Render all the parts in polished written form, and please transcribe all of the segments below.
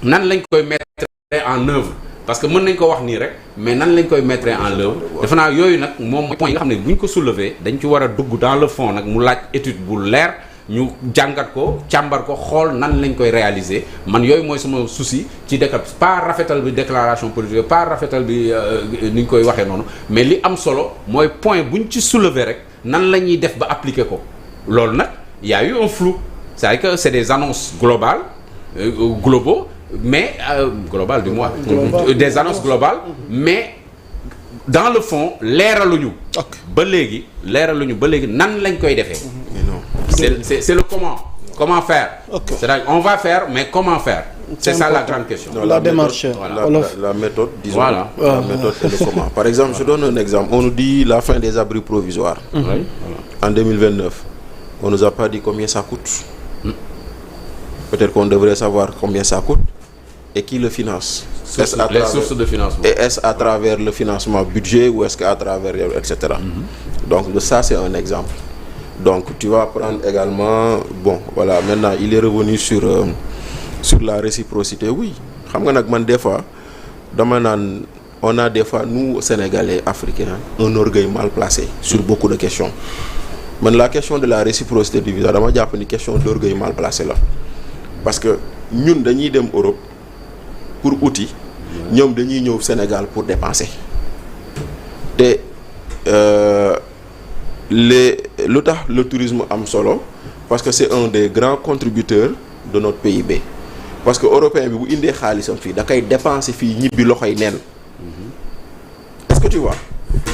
nan lañ koy mettre en œuvre parce que mën nañ ko wax nii rek mais nan lañ koy mettre en œuvre defe naa yooyu nag moom mooy point yi nga xam ne bu ñu ko soulever dañ ci war a dugg dans le fond nag mu laaj étude bu leer ñu jàngat ko càmbar ko xool nan lañ koy réaliser man yooyu mooy sama souci ci pas rafetal bi déclaration politique pas rafetal bi ni ñu koy waxee noonu mais li am solo mooy point buñ ci soulever rek nan la ñuy def ba appliquer ko loolu nag y a eu un flou c'est-à-dire que c'est des annonces globales globaux mais global du moins des annonces globales mais dans le fond leeraluñu ba léegi nan lañ koy defee c'est le comment faire c'est-à-dire on va faire mais comment faire c'est ça la grande question. Non, la démarche la méthode disons la méthode et le comment. Par exemple je donne un exemple, on nous dit la fin des abris provisoires en 2029, on nous a pas dit combien ça coûte. Peut-être qu'on devrait savoir combien ça coûte et qui le finance. Les sources de financement. Et est-ce à travers le financement budget ou est-ce qu'à travers etc. Donc ça c'est un exemple. Donc tu vas prendre également voilà maintenant il est revenu sur la réciprocité. Oui xam nga nag man des fois dama naan on a des fois nous Sénégalais africains un orgueil mal placé sur beaucoup de questions. Man la question de la réciprocité du visa dama jàpp ni question d'orgueil mal placé la parce que ñun dañuy dem Europe pour outil ñoom dañuy ñëw Sénégal pour dépenser te lu tax le tourisme am solo parce que c'est un des grands contributeurs de notre PIB parce que européen bi bu indee xaalisam fii da koy dépenser fii ñibbi loxoy neen est-ce que tu vois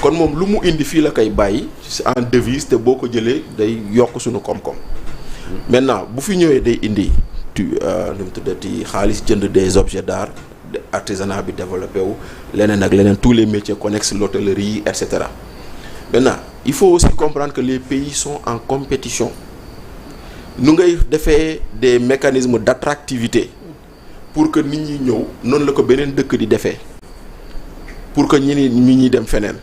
kon moom lu mu indi fii la koy bàyyi en devise te boo ko jëlee day yokk suñu koom-koom maintenant bu fi ñëwee day indi nu mu tuddati xaalis jënd des objets d'art artisanat bi développé wu leneen ak leneen tous les métiers connexes l'hôtellerie et cetera. Maintenant il faut aussi comprendre que les pays sont en compétition nu ngay defee des mécanismes d'attractivité pour que nit ñi ñëw noonu la ko beneen dëkk di defee pour que ñi dem feneen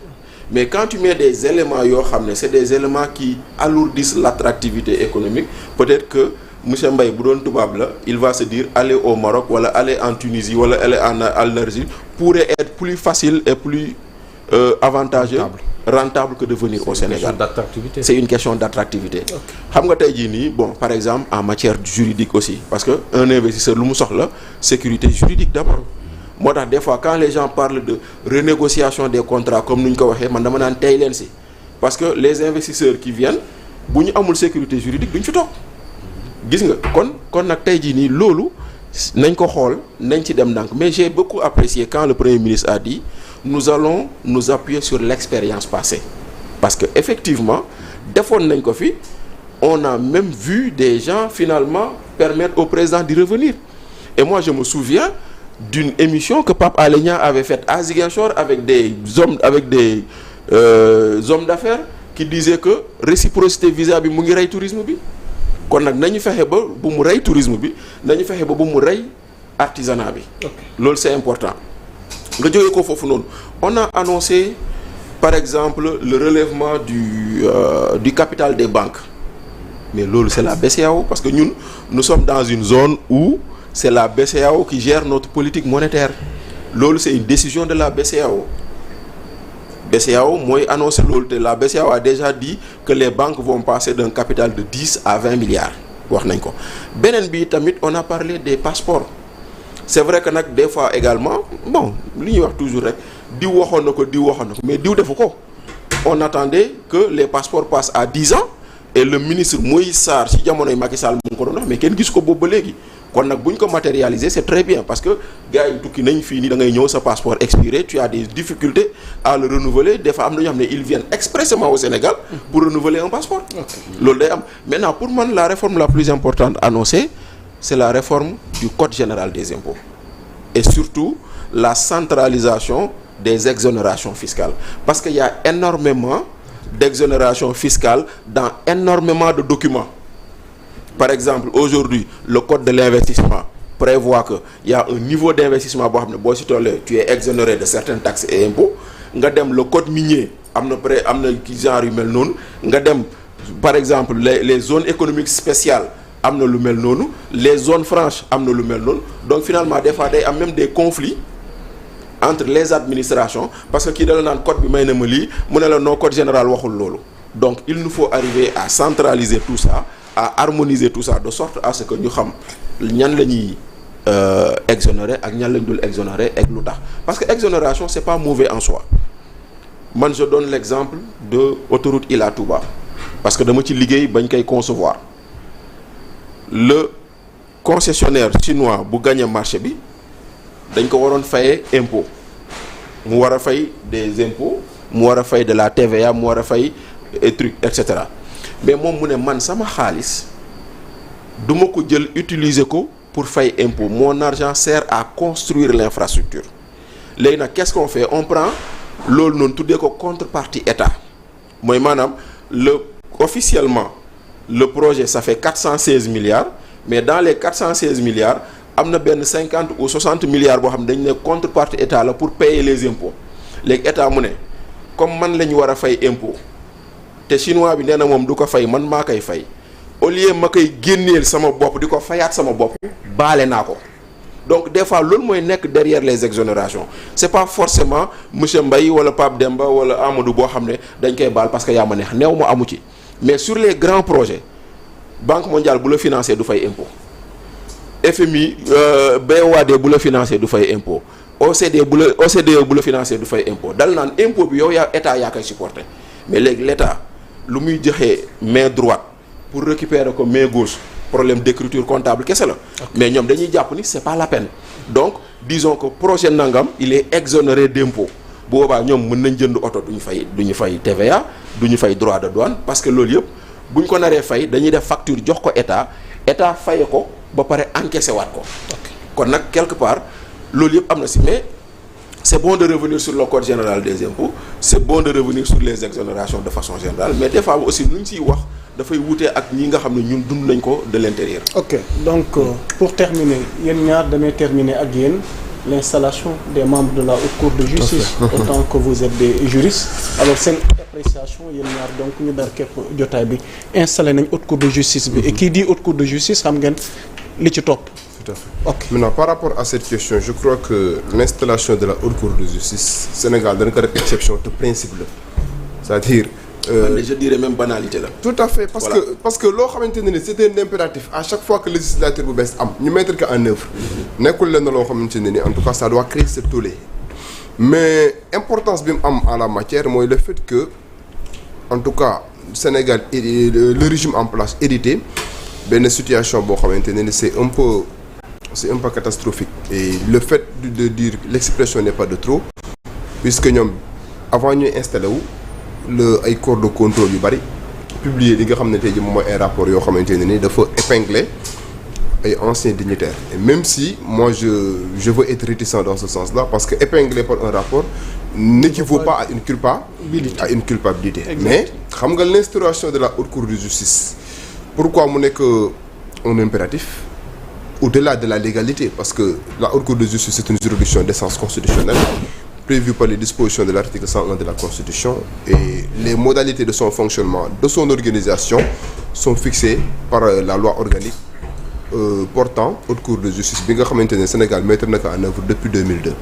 mais quand tu mets des éléments yoo xam ne c'est des éléments qui alourdissent l'attractivité économique peut-être que monsieur Mbaye bu doon tubaab la il va se dire aller au Maroc wala aller en Tunisie wala aller en Algérie pourrait être plus facile et plus avantageux rentable que de venir au Sénégal. C'est une question d'attractivité. Xam nga tey jii nii par exemple en matière juridique aussi parce que un investisseur lu mu soxla sécurité juridique d'abord moo tax des fois quand les gens parlent de renégociation des contrats comme ni ñu ko waxee man dama naan tey leen si parce que les investisseurs qui viennent bu ñu amul sécurité juridique duñ fi toog gis nga kon nag tey jii nii loolu nañ ko xool nañ ci dem ndànk mais j'ai beaucoup apprécié quand le Premier ministre a dit nous allons nous appuyer sur l'expérience passée parce que effectivement defoon nañ ko fi on a même vu des gens finalement permettre au président d'y revenir et moi je me souviens d'une émission que Pape Alé Niang avait faite à Ziguinchor avec des hommes d'affaires qui disaient que réciprocité visa bi mu ngi rey tourisme bi kon nag nañu fexe ba bu mu rey tourisme bi nañu fexe ba bu mu rey artisanat bi loolu c'est important nga jógee ko foofu noonu on a annoncé par exemple le relèvement du capital des banques mais loolu c'est la BCEAO parce que nous sommes dans une zone où c'est la BCEAO qui gère notre politique monétaire loolu c'est une décision de la BCEAO mooy annoncé loolu te la BCEAO a déjà dit que les banques vont passer d'un capital de 10 à 20 milliards wax nañ ko beneen bi tamit on a parlé des passeports c'est vrai que nag des fois également li ñuy wax toujours rek diw waxoon na ko mais diw defu ko on attendait que les passeports passent à 10 ans et le ministre Moïse Sarr ci jamonoy Macky Sall mu ngi ko doon wax mais kenn gis ko boobu ba léegi kon nag bu ñu ko matérialiser c'est très bien parce que gars yi tukki nañ fii nii da ngay ñëw sa passeport expiré tu as des difficultés à le renouveler des fois am na ñoo xam ne ils viennent expressément au Sénégal pour renouveler un passeport loolu day am maintenant pour man la réforme la plus importante annoncée c'est la réforme du code général des impôts et surtout la centralisation des exonérations fiscales parce qu'il y a énormément d'exonérations fiscales dans énormément de documents. Par exemple, aujourd'hui, le code de l'investissement prévoit que il y a un niveau d'investissement boo xam ne boo si tollee tu es exonéré de certaines taxes et impôts nga dem le code minier am na genre yu mel noonu nga dem par exemple les zones économiques spéciales am na lu mel noonu les zones franches am na lu mel noonu donc finalement des fois day am même des conflits entre les administrations parce que kii dala naan code bi may na ma lii mu ne la non code général waxul loolu donc il nous faut arriver à centraliser tout ça à harmoniser tout ça de sorte à ce que ñu xam ñan la ñuy exonérer ak ñan lañ dul exonérer ak lu tax parce que exonération c'est pas mauvais en soi man je donne l'exemple de autoroute Ila Touba parce que dama ci liggéey bañ koy concevoir le concessionnaire chinois bu gagné marché bi dañ ko waroon fayee impôt mu war a fay des impôts mu war a fay de la TVA mu war a fay truc et cetera mais moom mu ne man sama xaalis du ma ko jël utiliser ko pour fay impôt mon argent sert à construire l'infrastructure léegi nag qu'est-ce qu'on fait on prend loolu noonu tuddee ko contrepartie état mooy maanaam officiellement le projet ça fait 416 milliards mais dans les 416 milliards am na benn 50 ou 60 milliards boo xam ne dañ ne contrepartie état la pour payer les impôts léegi état mu ne comme man la ñu war a fay impôt te chinois bi nee na moom du ko fay man maa koy fay au lieu ma koy génneel sama bopp di ko fayaat sama bopp baale naa ko donc des fois loolu mooy nekk derrière les exonérations c'est pas forcément monsieur Mbaye wala Pape Demba wala Amadou boo xam ne dañ koy baal parce que yaa ma neex neew ma amu ci mais sur les grands projets Banque mondiale bu la financer du fay impôt FMI BOAD bu la financer du fay impôt OCDE bu la financer du fay impôt dal naan impôt bi yow yaa état yaa koy supporter mais léegi l'état lu muy joxe main droite pour récupérer ko main gauche problème d'écriture comptable kese la mais ñoom dañuy jàpp ni c'est pas la peine donc disons que projet nangam il est exonéré d'impôt bu boobaa ñoom mën nañ jënd oto du ñu fay TVA du ñu fay droit de douane parce que loolu yëpp bu ñu ko naree fay dañuy def facture jox ko état faye ko ba pare encaissé waat ko kon nag quelque part loolu yëpp am na si mais c'est bon de revenir sur le code général des impôts c'est bon de revenir sur les exonérations de façon générale mais des fois aussi lu ñu siy wax dafay wutee ak ñi nga xam ne ñun dund nañ ko de l'intérieur. ok donc pour terminer yéen ñaar damay terminer ak yéen l'installation des membres de la haute cour de justice autant que vous êtes des juristes alors seen appréciation yéen ñaar donc ñu dar képp jotaay bi installé nañ haute cour de justice bi et qui dit haute cour de justice xam ngeen li ci topp. Tout à fait. Ok. Maintenant, par rapport à cette question, je crois que l'installation de la haute cour de justice Sénégal dañ ko def exception te principe la c'est-à-dire. Je dirais même banalité la. Tout à fait parce que loo xamante ne ni c'est un impératif à chaque fois que législature bu bees am ñu mettre ko en œuvre. nekkul lenn loo xamante ne ni en tout cas ça doit créer ce tollé mais importance bi mu am en la matière mooy le fait que en tout cas Sénégal le régime en place hérité benn situation boo xamante ne ni c'est un peu catastrophique et le fait de dire l'expression n'est pas de trop puisque ñoom avant ñuy installé wu ay corps de contrôle yu bari publier li nga xam ne tey jii moom mooy ay rapports yoo xamante ne ni dafa épingler ay anciens dignitaires et même si moi je veux être réticent dans ce sens-là parce que épingler par un rapport n'équivaut pas à une culpabilité mais xam nga l'instauration de la haute cour de justice pourquoi mu nekk un impératif au-delà de la légalité parce que la haute cour de justice c'est une juridiction d'essence constitutionnelle prévue par les dispositions de l'article 101 de la Constitution et les modalités de son fonctionnement, de son organisation sont fixées par la loi organique portant haute cour de justice bi nga xamante ne Sénégal mettre na ko en œuvre depuis 2002.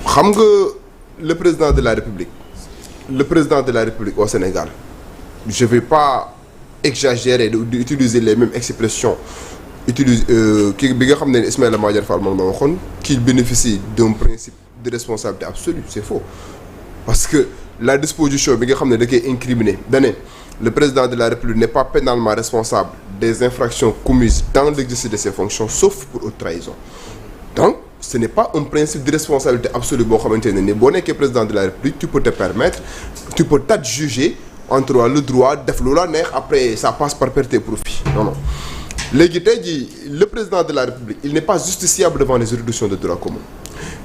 xam nga le président de la République au Sénégal je vais pas exagérer d'utiliser les mêmes expressions kii bi nga xam ne Ismaïla Madior Fall moom la waxoon qu'il bénéficie d'un principe de responsabilité absolue c'est faux parce que la disposition bi nga xam ne da koy incriminer dane le président de la République n'est pas pénalement responsable des infractions commises dans l'exercice de ses fonctions sauf pour haute trahison donc ce n'est pas un principe de responsabilité absolue boo xamante ne ni boo nekkee président de la République tu peux t'adjuger entre le droit def lu la neex après ça passe par perte et profit non léegi tey jii le président de la République il n'est pas justiciable devant les juridictions de droit commun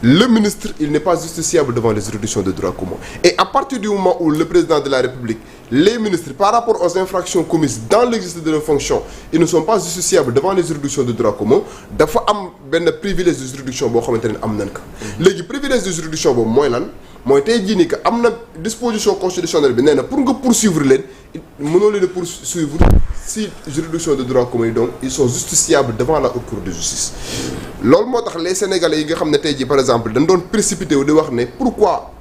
le ministre il n'est pas justiciable devant les juridictions de droit commun et à partir du moment où le président de la République les ministres par rapport aux infractions commises dans l'exercice de leurs fonctions ils ne sont pas justiciables devant les juridictions de droit commun dafa am benn privilège de juridiction boo xamante ne am nañ ko léegi privilège de juridiction boobu mooy lan mooy tey jii nii que am na disposition constitutionnelle bi nee na pour nga poursuivre leen mënoo leen a poursuivre si juridiction de droit commun yi donc ils sont justiciables devant la haute cour de justice. loolu moo tax les sénégalais yi nga xam ne tey jii par exemple dañ doon précipité wu di wax ne pourquoi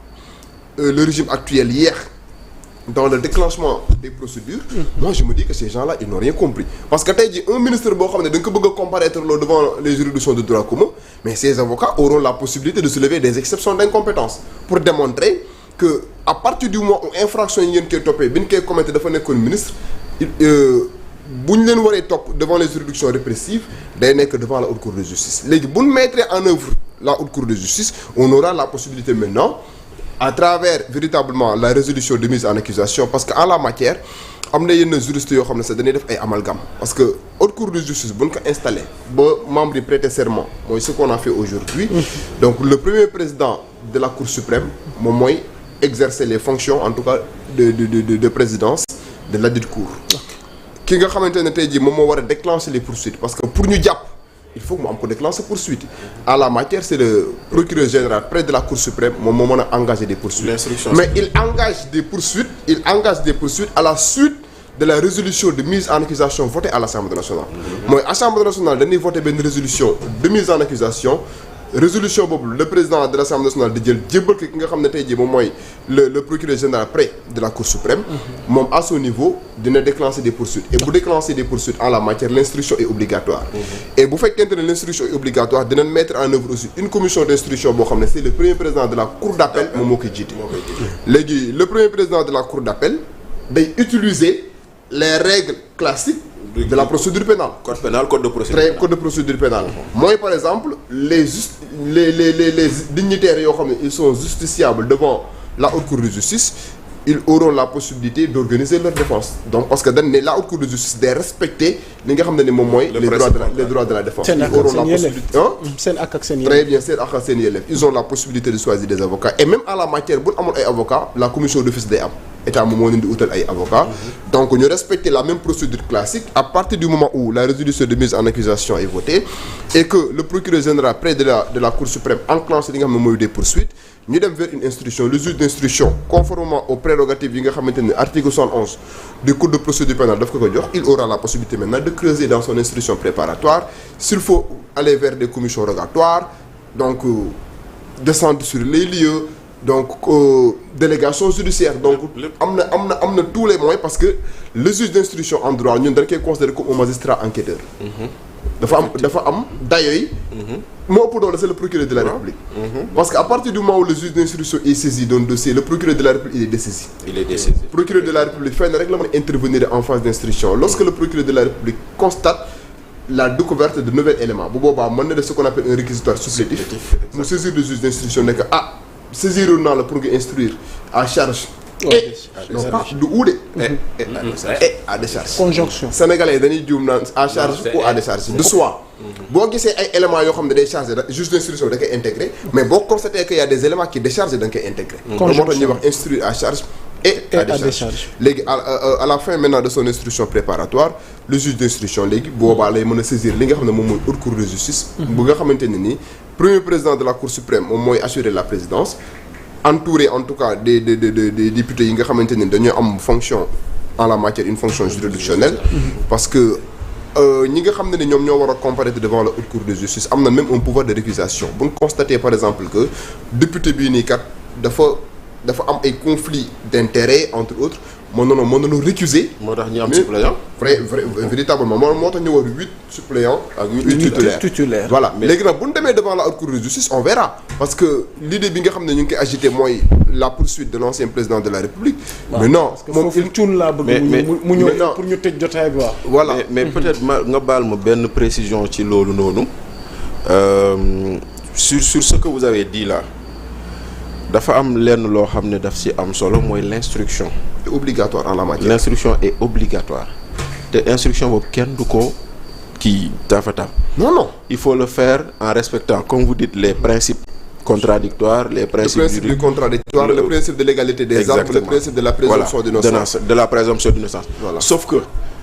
le régime actuel yéex dans le déclenchement des procédures. Moi je me dis que ces gens-là ils n'ont rien compris parce que tey jii un ministre boo xam ne da nga ko bëgg a comparaître loolu devant les juridictions de droit commun mais ces avocats auront la possibilité de soulever des exceptions d'incompétence pour démontrer que à partir du moment où infraction yi ngeen koy toppee bi ñu koy commettre dafa nekkoon ministre bu ñu leen waree topp devant les juridictions répressives day nekk devant la haute cour de justice léegi bu ñu mettre en œuvre la haute cour de justice on aura la possibilité maintenant à travers véritablement la résolution de mise en accusation parce que en la matière am na yenn juristes yoo xam ne sax dañuy def ay amalgame parce que haute cour de justice bu ñu ko installé ba membre yi prêter serment mooy ce qu'on a fait aujourd'hui donc le premier président de la cour suprême moom mooy exercer les fonctions en tout cas de présidence de ladite cour ki nga xamante ne tey jii moom moo war a déclencher les poursuites parce que pour ñu jàpp il faut que mu am ko déclencher poursuite à la matière c'est le procureur général près de la cour suprême moom moo mën a engager des poursuites mais il engage des poursuites à la suite de la résolution de mise en accusation votée à l'Assemblée nationale mooy Assemblée nationale dañuy voter benn résolution de mise en accusation résolution boobu le président de l'Assemblée nationale di jël jébbal ki nga xam ne tey jii moom mooy le procureur général près de la cour suprême moom à son niveau dina déclencher des poursuites et bu déclencher des poursuites en la matière l'instruction est obligatoire et bu fekkente ne l'instruction est obligatoire dinañ mettre en œuvre aussi une commission d'instruction boo xam ne c'est le premier président de la cour d'appel moom moo koy jiite léegi le premier président de la cour d'appel day utiliser les règles classiques de la procédure pénale. Code pénal, code de procédure pénale. Code de procédure pénale. Moi, par exemple, les dignitaires yoo xam ne ils sont justiciables devant la haute cour de justice ils auront la possibilité d'organiser leur défense donc parce que dañ ne la haute cour de justice day respecter li nga xam ne ni moom mooy les droits de la défense. Ils auront la possibilité seen ak ak seen yelleef. Très bien seen ak ak seen yelleef ils ont la possibilité de choisir des avocats et même à la matière bu ñu amul ay avocats la commission d'office day am. État moom moo leen di utal ay avocats donc ñu respecter la même procédure classique à partir du moment où la résolution de mise en accusation est votée et que le procureur général près de la cour suprême enclenche li nga xam ne mooy des poursuites ñu dem vers une instruction le juge d'instruction conformément aux prérogatives yi nga xamante ne article 71 du code de procédure pénale daf ko jox il aura la possibilité maintenant de creuser dans son instruction préparatoire s'il faut aller vers des commissions rogatoires donc descendre sur les lieux donc délégation judiciaire donc am na tous les moyens parce que le juge d'instruction en droit ñun dañ koy considérer comme un magistrat enquêteur dafa am dayo yi moo ëpp doole c'est le procureur de la République parce que à partir du moment où le juge d'instruction est saisi d'un dossier le procureur de la République il est dessaisi procureur de la République fenn rek la mën a intervenir en phase d'instruction lorsque le procureur de la République constate la découverte de nouveaux éléments bu boobaa mën na def ce qu'on appelle un réquisitoire supplétif mu saisir le juge d'instruction ne que saisiroon naa la pour nga instruire à charge non pas du uude et à décharge conjonction sénégalais dañuy juum naan à charge ou à décharge de soi boo gisee ay éléments yoo xam ne day chargé da juge d'instruction da koy intégré mais boo constaté que y a des éléments qui déchargent da nga koy intégré loolu moo tax ñuy wax instruire à charge et à décharge léegi à la fin maintenant de son instruction préparatoire le juge d'instruction léegi boobaa lay mën a saisir li nga xam ne moom mooy haute cour de justice bu nga xamante ne nii premier président de la cour suprême moom mooy assurer la présidence entouré en tout cas des députés yi nga xamante ne dañoo am fonction en la matière une fonction juridictionnelle parce que ñi nga xam ne ñoom ñoo war a comparaître devant la haute cour de justice am na même un pouvoir de récusation bu ñu constater par exemple que député bii nii kat dafa am ay conflits d'intérêts entre autres mën nañoo récuser. moo tax ñu am suppléant. véritablement moo tax ñu war 8 suppléants ak 8 titulaires. Voilà léegi nag bu ñu demee devant la haute cour de justice on verra parce que l'idée bi nga xam ne ñu ngi koy agité mooy la poursuite de l'ancien président de la République. mais non moom foofu cuun laa bëgg mu ñëw pour ñu tëj jotaay bi waaw. voilà mais peut-être nga baal ma benn précision ci loolu noonu sur ce que vous avez dit là. dafa am lenn loo xam ne daf ci am solo mooy l'instruction. est obligatoire en la matière. L'instruction est obligatoire te instruction boobu kenn du ko kii dafa non il faut le faire en respectant comme vous dites les principes contradictoires les principes du contradictoire le principe de l'égalité des armes le principe de la présomption d'innocence de la présomption d'innocence voilà. Sauf que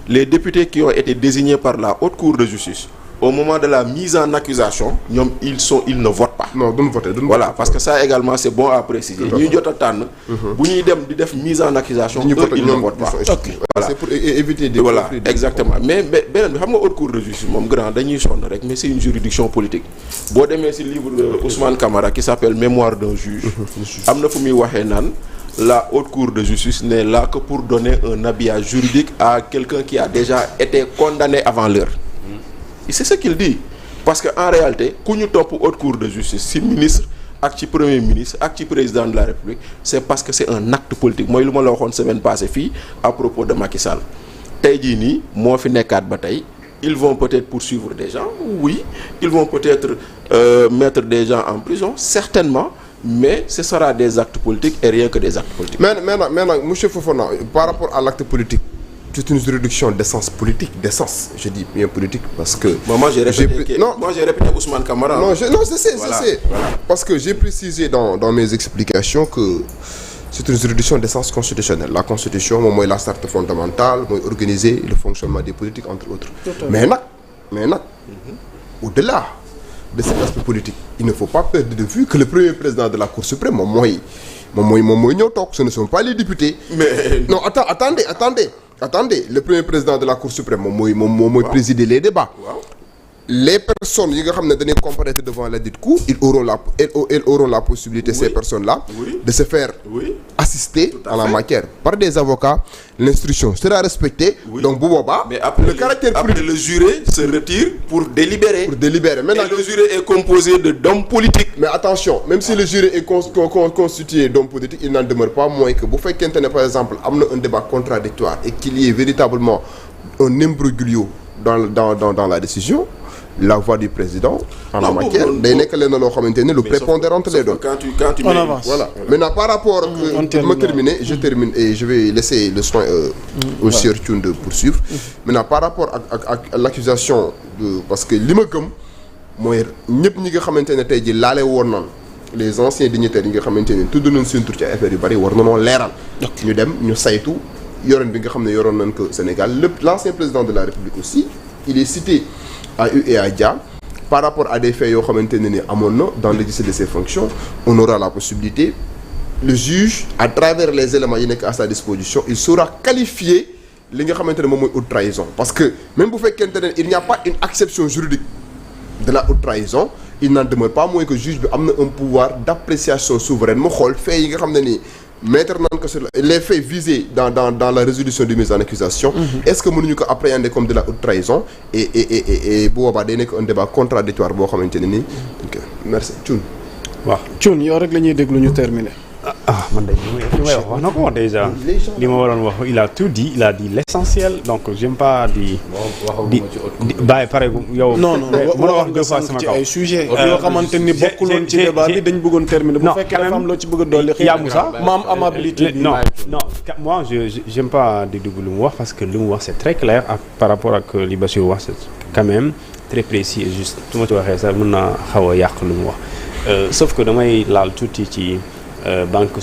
les députés qui ont été désignés par la haute cour de justice au moment de la mise en accusation ñoom ils ne votent pas. non duñ voter voilà parce que ça également c'est bon à préciser. ñuy jot a tànn. bu ñuy dem di def mise en accusation. ils ne votent pas. Voilà c'est pour éviter des voilà exactement mais beneen bi xam nga haute cour de justice moom grand dañuy sonn rek mais c'est une juridiction politique boo demee ci livre de Ousmane Camara qui s'appelle Mémoire d'un juge am na fu muy waxee naan la haute cour de justice n'est là que pour donner un habillage juridique à quelqu'un qui a déjà été condamné avant l'heure. Et c'est ce qu'il dit parce que en réalité ku ñu topp haute cour de justice ci ministre ak ci premier ministre ak ci président de la République c'est parce que c'est un acte politique mooy lu ma la waxoon semaine passée fii à propos de Macky Sall tey jii nii moo fi nekkaat ba tey ils vont peut-être poursuivre des gens oui ils vont peut-être mettre des gens en prison certainement mais ce sera des actes politiques et rien que des actes politiques. mais nag monsieur Fofana par rapport à l'acte politique c'est une juridiction d'essence politique d'essence je dis bien politique parce que. moi j'ai répété Ousmane Camara. Non je sais. Voilà. Parce que j'ai précisé dans mes explications que c'est une juridiction d'essence constitutionnelle la constitution moom mooy la charte fondamentale mooy organiser le fonctionnement des politiques entre autres. mais nag au-delà de cet aspect politique il ne faut pas perdre de vue que le premier président de la Cour suprême moom mooy ñëw toog ce ne sont pas les députés. mais non attendez le premier président de la Cour suprême moom mooy présider les débats. Les personnes yi nga xam ne dañuy comparaître devant la dite cour elles auront la possibilité ces personnes-là de se faire assister en la matière par des avocats. L'instruction sera respectée. Donc bu boobaa. mais après le juré se retire pour délibérer. Maintenant le juré est composé d'hommes politiques. Mais attention même si le juré est constitué d'hommes politiques il n'en demeure pas moins que bu fekkente ne par exemple am na un débat contradictoire et qu'il y ait véritablement un imbroglio dans la décision. La voix du président en la matière day nekk leen loo xamante ne lu prépondérante lay doon. quand tu on avance voilà maintenant par rapport je termine et je vais laisser le soin au sieur Thioune de poursuivre. Maintenant par rapport ak l'accusation parce que li ma gëm mooy ñëpp ñi nga xamante ne tey ji laale woon naan les anciens dignitaires yi nga xamante ne tudd nañ seen tur ci affaire yu bari war na noo leeral. ñu dem ñu saytu yoroon bi nga xam ne yoroon nañ ko Sénégal l'ancien président de la République aussi il est cité à U et à Dia par rapport à des faits yoo xamante ne ni amoon na dans l'exercice de ses fonctions on aura la possibilité le juge à travers les éléments yi nekk à sa disposition il saura qualifier li nga xamante ne moom mooy haute trahison parce que même bu fekkente ne il n'y a pas une acception juridique de la haute trahison il n'en demeure pas moins que juge bi am na un pouvoir d'appréciation souveraine mu xool faits yi nga xam ne nii mettre nañ ko sur les faits visés dans la résolution de mise en accusation. Est-ce que mënuñu ko appréhender comme de la haute trahison et bu boobaa day nekk un débat contradictoire boo xamante ne nii. ok merci Thioune. waaw Thioune yow rek la ñuy déglu ñu terminer. man de li may wax na ko déjà li ma waroon wax il a tout dit il a dit l'essentiel donc j'aime pas di bàyyi pare yow. non mën a wax nga sànq ci ay sujets yoo xamante ni bokkuloon ci débat bi dañ bëggoon terminer. bu fekkee dafa am loo ci bëgg a dolli. yaa Moussa maam amabilité bi. non moi j'aime pas di dugg lu mu wax parce que lu mu wax c'est très clair par rapport ak li Bassirou wax c'est quand même très précis et juste su ma ci waxee sax mën naa xaw a yàq lu mu wax sauf que damay laal tuuti ci banque